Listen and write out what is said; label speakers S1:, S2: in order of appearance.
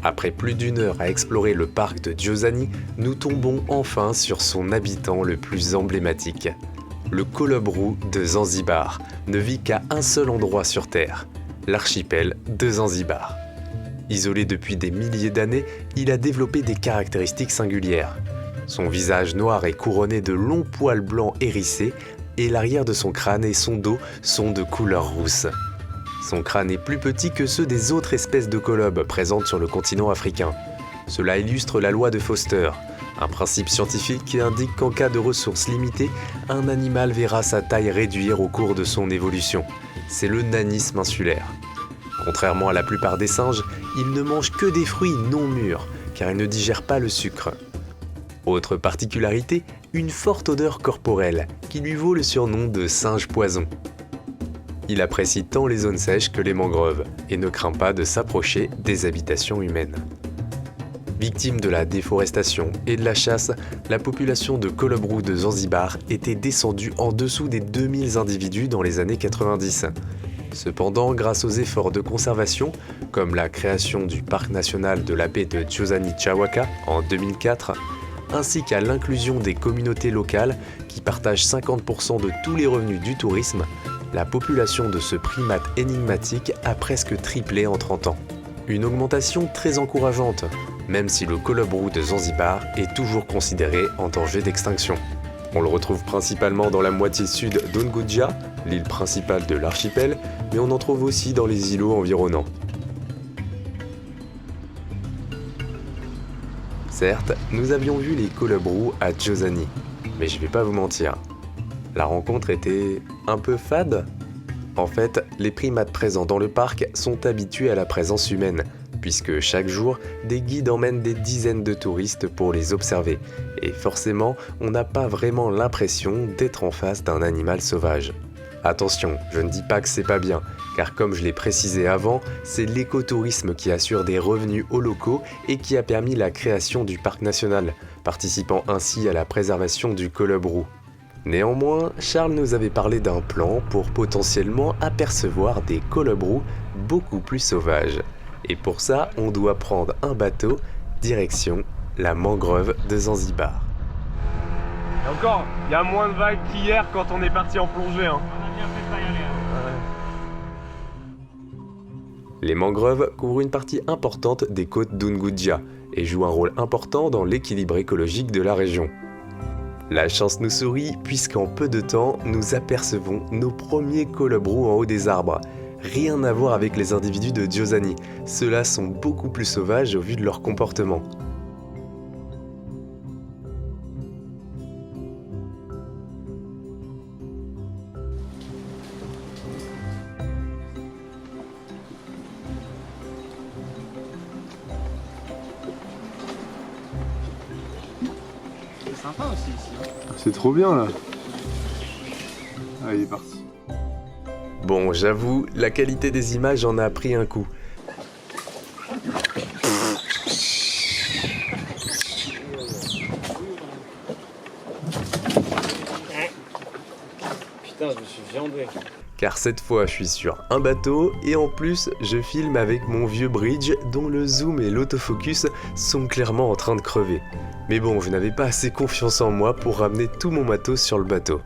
S1: Après plus d'une heure à explorer le parc de Giosani, nous tombons enfin sur son habitant le plus emblématique. Le colobru de Zanzibar ne vit qu'à un seul endroit sur Terre, l'archipel de Zanzibar. Isolé depuis des milliers d'années, il a développé des caractéristiques singulières. Son visage noir est couronné de longs poils blancs hérissés et l'arrière de son crâne et son dos sont de couleur rousse. Son crâne est plus petit que ceux des autres espèces de colobes présentes sur le continent africain. Cela illustre la loi de Foster, un principe scientifique qui indique qu'en cas de ressources limitées, un animal verra sa taille réduire au cours de son évolution. C'est le nanisme insulaire. Contrairement à la plupart des singes, il ne mange que des fruits non mûrs, car il ne digère pas le sucre. Autre particularité, une forte odeur corporelle, qui lui vaut le surnom de singe poison. Il apprécie tant les zones sèches que les mangroves, et ne craint pas de s'approcher des habitations humaines. Victime de la déforestation et de la chasse, la population de colobru de Zanzibar était descendue en dessous des 2000 individus dans les années 90. Cependant, grâce aux efforts de conservation, comme la création du parc national de la baie de Giosani Chawaka en 2004, ainsi qu'à l'inclusion des communautés locales qui partagent 50% de tous les revenus du tourisme, la population de ce primate énigmatique a presque triplé en 30 ans. Une augmentation très encourageante, même si le colobru de Zanzibar est toujours considéré en danger d'extinction. On le retrouve principalement dans la moitié sud d'Unguja, l'île principale de l'archipel, mais on en trouve aussi dans les îlots environnants. Certes, nous avions vu les colobru à Giosani, mais je vais pas vous mentir, la rencontre était un peu fade. En fait, les primates présents dans le parc sont habitués à la présence humaine, puisque chaque jour, des guides emmènent des dizaines de touristes pour les observer, et forcément, on n'a pas vraiment l'impression d'être en face d'un animal sauvage. Attention, je ne dis pas que c'est pas bien, car comme je l'ai précisé avant, c'est l'écotourisme qui assure des revenus aux locaux et qui a permis la création du parc national, participant ainsi à la préservation du colobru. Néanmoins, Charles nous avait parlé d'un plan pour potentiellement apercevoir des colobru beaucoup plus sauvages. Et pour ça, on doit prendre un bateau, direction la mangrove de Zanzibar.
S2: Et encore, il y a moins de vagues qu'hier quand on est parti en plongée. Hein.
S3: On a bien fait de pas y aller.
S1: Les mangroves couvrent une partie importante des côtes d'Unguja et jouent un rôle important dans l'équilibre écologique de la région. La chance nous sourit puisqu'en peu de temps, nous apercevons nos premiers colobru en haut des arbres. Rien à voir avec les individus de Giosani, ceux-là sont beaucoup plus sauvages au vu de leur comportement.
S3: C'est sympa aussi ici. Hein.
S2: C'est trop bien là. Ah, il est parti.
S1: Bon, j'avoue, la qualité des images en a pris un coup.
S3: Putain, je me suis viandé.
S1: Car cette fois, je suis sur un bateau et en plus, je filme avec mon vieux bridge dont le zoom et l'autofocus sont clairement en train de crever. Mais bon, je n'avais pas assez confiance en moi pour ramener tout mon matos sur le bateau.